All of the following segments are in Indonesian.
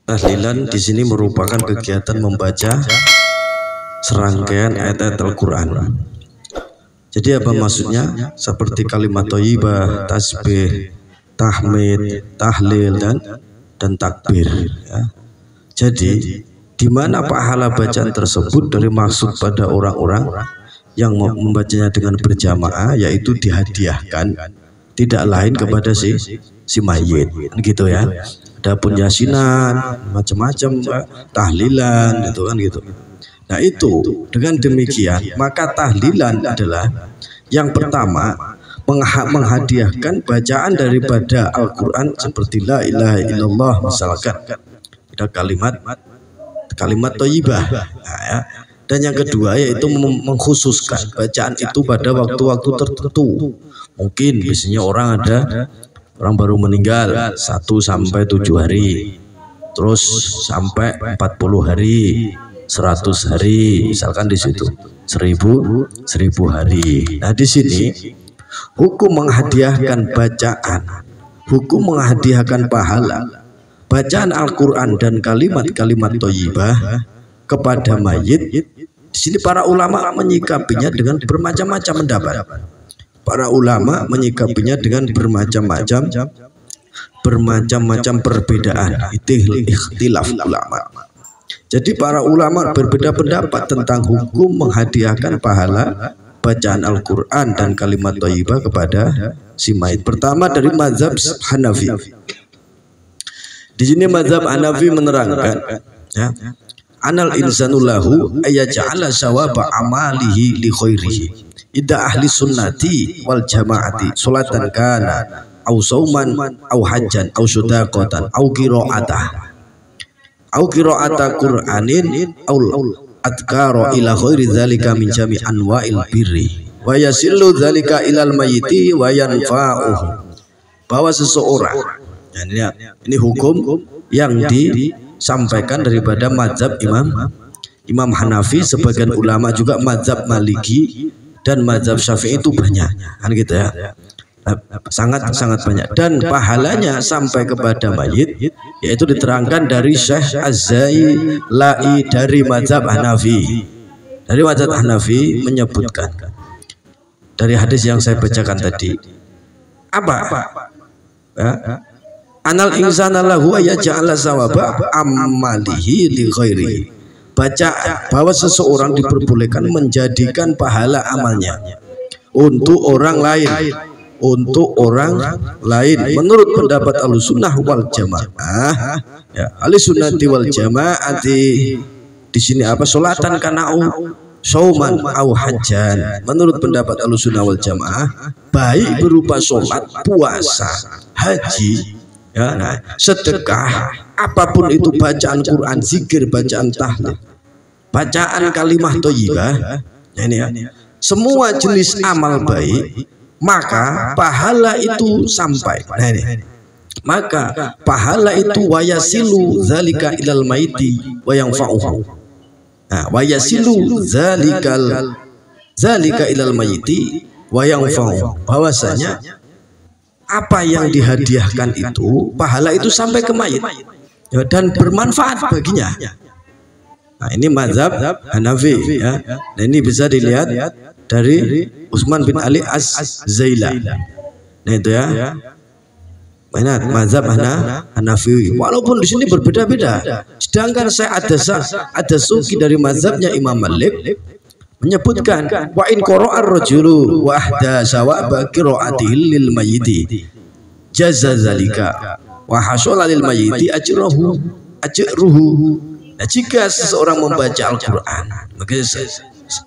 Tahlilan di sini merupakan kegiatan membaca serangkaian ayat-ayat Al-Quran. Jadi apa maksudnya? Seperti kalimat thayyibah, tasbih, tahmid, tahlil dan takbir. Ya. Jadi di mana pahala bacaan tersebut dari maksud pada orang-orang yang membacanya dengan berjamaah, yaitu dihadiahkan tidak lain kepada si mayit, gitu ya. Adapun yasinan, macam-macam, tahlilan, itu kan gitu. Nah itu dengan demikian maka tahlilan adalah yang pertama menghadiahkan bacaan daripada Al-Quran seperti la ilaha illallah misalkan, ada kalimat thayyibah. Nah, ya. Dan yang kedua yaitu mengkhususkan bacaan itu pada waktu-waktu tertentu. Mungkin biasanya orang baru meninggal 1 sampai 7 hari, terus sampai 40 hari, 100 hari, misalkan di situ 1000 hari. Nah di sini hukum menghadiahkan bacaan, hukum menghadiahkan pahala bacaan Al-Quran dan kalimat-kalimat thayyibah kepada mayit. Di sini para ulama menyikapinya dengan bermacam-macam pendapat. Para ulama menyikapinya dengan bermacam-macam perbedaan, ikhtilaf ulama. Jadi para ulama berbeda pendapat tentang hukum menghadiahkan pahala bacaan Al-Quran dan kalimat thayyibah kepada si mayit. Pertama dari mazhab Hanafi. Di sini mazhab Hanafi menerangkan, ya, anal insanu lahu ayaj'ala sawaba amalihi li khairihi idza ahli sunnati wal jamaati salatan kana au sauman au hajjan au shudaqatan au qira'ata qur'anin au adkara ila khairi dzalika min jami anwa'il birri wa yasillu dzalika ilal mayyiti wa yanfa'uhu. Bahwa seseorang, ya, ini hukum yang disampaikan daripada mazhab Imam Hanafi, sebagian ulama juga mazhab Maliki dan mazhab Syafi'i itu banyak, kan gitu ya, sangat banyak. Dan pahalanya sampai kepada mayit, yaitu diterangkan dari Syekh Az-Zailai dari mazhab Hanafi. Dari mazhab Hanafi menyebutkan dari hadis yang saya bacakan tadi, apa? Ya, anal insana lahu ayaj'ala sawaba amalihi li ghairi. Baca bahwa seseorang diperbolehkan menjadikan pahala amalnya untuk orang lain, menurut pendapat Ahlussunnah wal Jamaah. Ya, Ahlussunnati wal Jamaati di sini apa? Salatan kana sauman au hajjan. Menurut pendapat Ahlussunnah wal Jamaah, baik berupa salat, puasa, haji, ya, nah, sedekah, apapun itu, bacaan Quran, zikir, bacaan tahlil, bacaan kalimah thayyibah, ini ya, semua jenis amal baik, maka pahala itu sampai. Nah ini, maka pahala itu wayasilu zalika ilal maiti wa yanfa'uhu. Nah, wayasilu zalika ilal maiti wa yanfa'uhu. Bahwasanya apa yang dihadiahkan itu, pahala itu sampai ke mayit, ya, dan bermanfaat baginya. Nah ini mazhab Hanafi, ya. Nah ini bisa dilihat dari Utsman bin Ali Az-Zailai. Nah itu ya, mana mazhab Hanafi. Walaupun di sini berbeda-beda. Sedangkan saya ada suki dari mazhabnya Imam Malik menyebutkan wa in qara'ar rajulu wa ahda sawaba qira'atihi lil mayyiti jaza zalika wa hasala lil mayyiti ajruhu. Nah, jika seseorang membaca Al-Quran, maka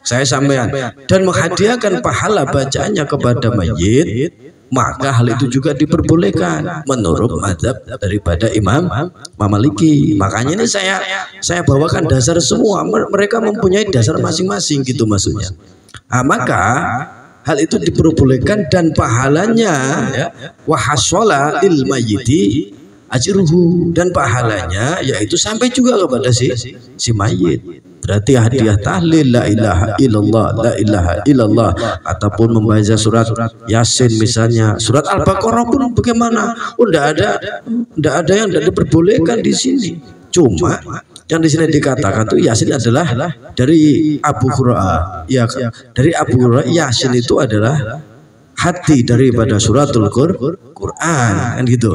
saya sampaikan, dan menghadiahkan pahala bacaannya kepada mayit, maka hal itu juga diperbolehkan menurut mazhab daripada Imam Maliki. Makanya ini saya bawakan dasar semua, mereka mempunyai dasar masing-masing, gitu maksudnya. Nah, maka hal itu diperbolehkan dan pahalanya, ya, wahashola lil mayyiti ajruhu, dan pahalanya yaitu sampai juga kepada si mayit. Berarti hadiah tahlil la ilaha illallah, la ilaha illallah, ataupun membaca surat Yasin misalnya, surat Al-Baqarah pun bagaimana? Oh, tidak ada yang tidak diperbolehkan di sini. Cuma yang di sini dikatakan tuh Yasin adalah dari Abu Hurairah. Ya, dari Abu Hurairah Yasin itu adalah hati daripada suratul Quran kan gitu.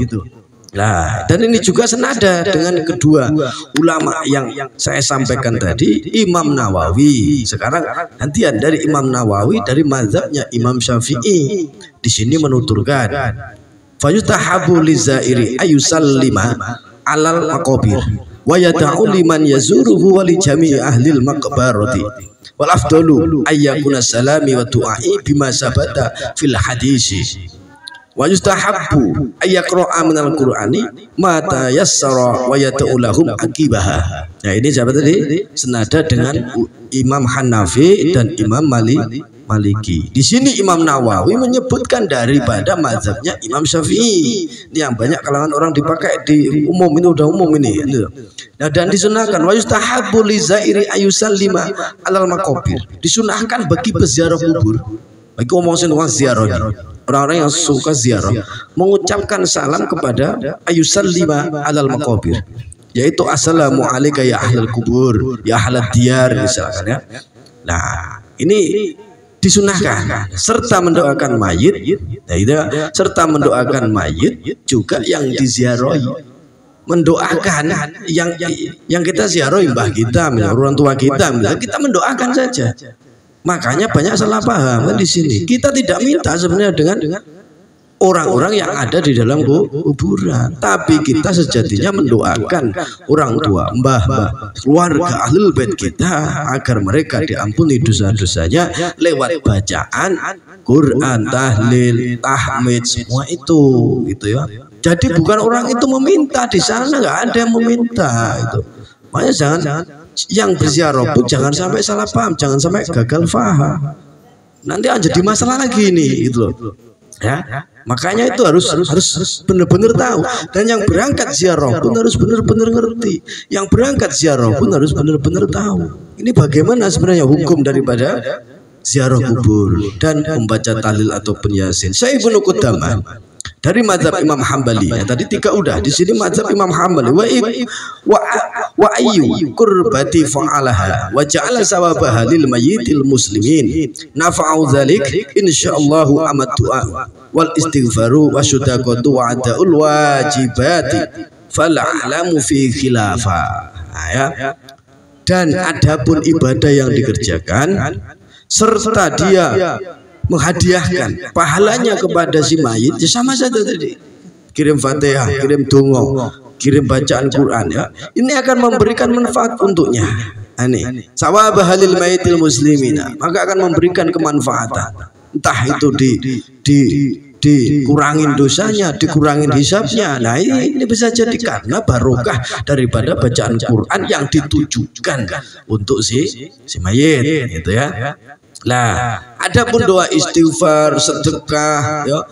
Nah, dan ini juga senada dengan kedua ulama yang saya sampaikan tadi, Imam Nawawi. Sekarang gantian dari Imam Nawawi dari mazhabnya Imam Syafi'i. Di sini menuturkan fayutahabu lizairi ayusallima alal maqabir wa yad'u liman yazuruhu wa li jami'i ahlil maqbarati wal afdalu ayyakuna salami wa du'ai bima sabata fil hadisi wa yustahabbu ayyaqra'a minal qur'ani ma tayassara wa yad'u lahum akibaha. Nah, ini siapa tadi? Senada dengan Imam Hanafi dan Imam Maliki. Di sini Imam Nawawi menyebutkan daripada mazhabnya Imam Syafi'i. Ini yang banyak kalangan orang dipakai di umum, ini udah umum ini. Nah, dan disunahkan wa yustahabbu li zairi ayusallima alal maqabir. Disunahkan bagi peziarah kubur. Bagi ngomongin orang ziarah ini. Orang-orang yang suka ziarah mengucapkan salam kepada ayusallima alal maqabir. Yaitu assalamu alayka ya ahlal kubur, ya ahlad diyar misalkan ya. Nah, ini disunahkan serta mendoakan mayit, serta mendoakan mayit juga yang diziarahi, mendoakan yang kita ziarahi mbah kita, orang tua kita, kita mendoakan saja. Makanya banyak salah paham di sini. Kita tidak minta sebenarnya dengan orang-orang yang ada di dalam kuburan, tapi kita sejatinya mendoakan orang tua, mbah, keluarga ahlul bait kita agar mereka diampuni dosa-dosanya lewat bacaan Quran, tahlil, tahmid, semua itu gitu ya. Jadi bukan orang itu meminta, di sana nggak ada yang meminta itu. Makanya jangan yang berziarah pun jangan sampai salah paham, jangan sampai gagal paham. Nanti aja jadi masalah lagi ini gitu loh. Ya, makanya itu harus benar-benar tahu, dan yang berangkat ziarah pun harus benar-benar ngerti, yang berangkat ziarah pun harus benar-benar tahu ini bagaimana sebenarnya hukum daripada ziarah kubur dan membaca tahlil ataupun yasin. Saya Ibnu Qudamah dari mazhab Imam Hambali. Ya, tadi tiga udah, di sini mazhab Imam Hambali. Wa ayyu qurbati fa'alaha wa ja'ala sawabaha lil mayyitil muslimin nafa'u dzalik insyaallahu amat du'a wal istighfaru wa syudaqatu wa adaul wajibati fal'alamu fi khilafa. Nah, ya. Dan adapun ibadah yang dikerjakan serta dia menghadiahkan pahalanya kepada si mayit, sama saja tadi. Kirim Fatihah, kirim donga, kirim bacaan Quran ya. Ini akan memberikan manfaat untuknya. Ini sawabah lil mayitil muslimina, maka akan memberikan kemanfaatan. Entah itu dikurangin dosanya, dikurangin hisabnya. Nah, ini bisa jadi karena barokah daripada bacaan Quran yang ditujukan untuk si mayit gitu ya. Lah, adapun doa istighfar, sedekah, ya,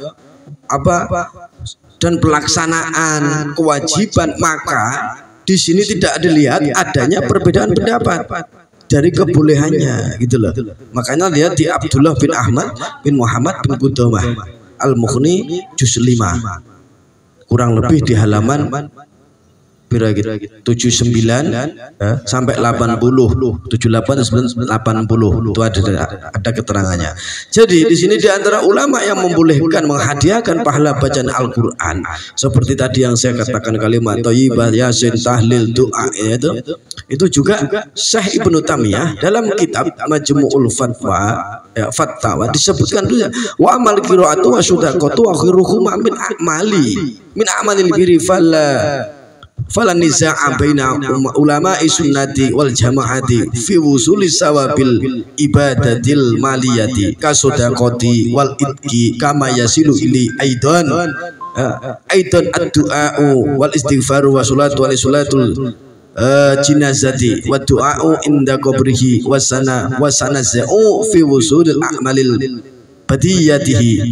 dan pelaksanaan kewajiban, maka di sini tidak dilihat adanya perbedaan pendapat dari kebolehannya, gitu loh. Makanya lihat di Abdullah bin Ahmad bin Muhammad bin Qudamah Al-Mughni juz 5, kurang lebih di halaman 79 sampai 80, 78 80 itu ada keterangannya. Jadi di sini di antara ulama yang membolehkan menghadiahkan pahala bacaan Al-Qur'an seperti tadi yang saya katakan, kalimat thayyibah, yasin, tahlil, doa itu juga Syekh Ibnu Taimiyah dalam kitab Majmu'ul Fatwa disebutkan dulu wa amal qiraatu wa syudaqatu wa khairuhum min amalil birri falan niza'a baina ulama'i sunnati wal jama'ati fi wusuli sawabil ibadatil maliyati kasodaqati wal idki kama yasilu ili aidan ad-du'a'u wal istighfaru wa salatu wa salatul jinazati wa du'a'u inda qabrihi wa sanaza'u fi wusulil a'malil badiyati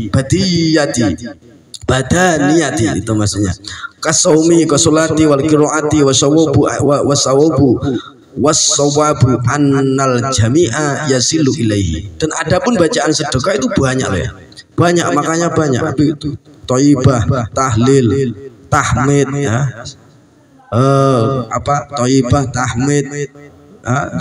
badaniyati, itu maksudnya kasaumi kasolati wal qiraati wasawabu annal jami'a yasilu ilaihi. Dan adapun bacaan sedekah itu banyak loh ya, banyak, makanya banyak itu thayyibah, tahlil, tahmid ya, Thayyibah, tahmid,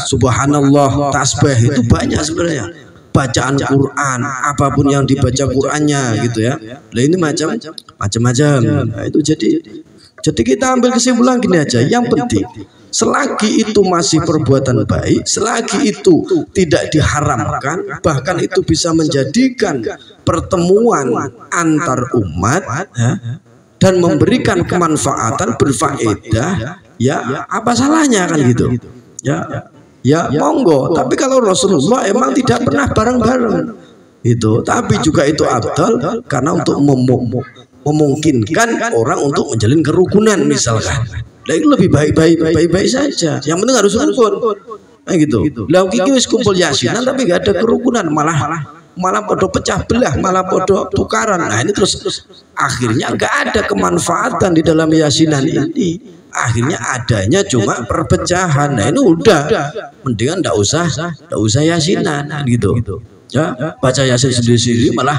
subhanallah, tasbih, itu banyak sebenarnya. Bacaan Quran, apapun yang dibaca Qurannya gitu ya. Nah ini macam-macam. Nah, itu jadi kita ambil kesimpulan gini aja. Yang penting selagi itu masih perbuatan baik, selagi itu tidak diharamkan, bahkan itu bisa menjadikan pertemuan antar umat dan memberikan kemanfaatan, berfaedah, ya apa salahnya kan gitu. Ya monggo. Tapi kalau Rasulullah emang tidak pernah bareng-bareng itu, tapi juga itu afdal karena untuk memungkinkan orang untuk menjalin kerukunan misalkan. Nah itu lebih baik saja. Yang penting harus rukun. Nah gitu. Lah iki wis kumpul yasinan tapi gak ada kerukunan, malah podo pecah belah, malah podo tukaran. Nah ini terus akhirnya gak ada kemanfaatan di dalam yasinan ini. Akhirnya adanya cuma perpecahan. Nah ini udah mendingan ndak usah yasinan gitu ya. Baca yasin sendiri-sendiri malah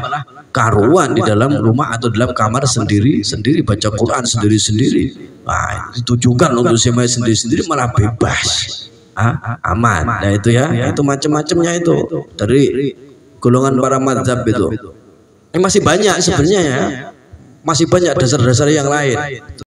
karuan di dalam rumah atau dalam kamar sendiri baca Quran sendiri. Nah ditujukan untuk semai sendiri malah bebas, aman. Nah itu ya, itu macam-macamnya itu dari golongan para madzhab itu. Masih banyak sebenarnya ya, masih banyak dasar-dasar yang lain.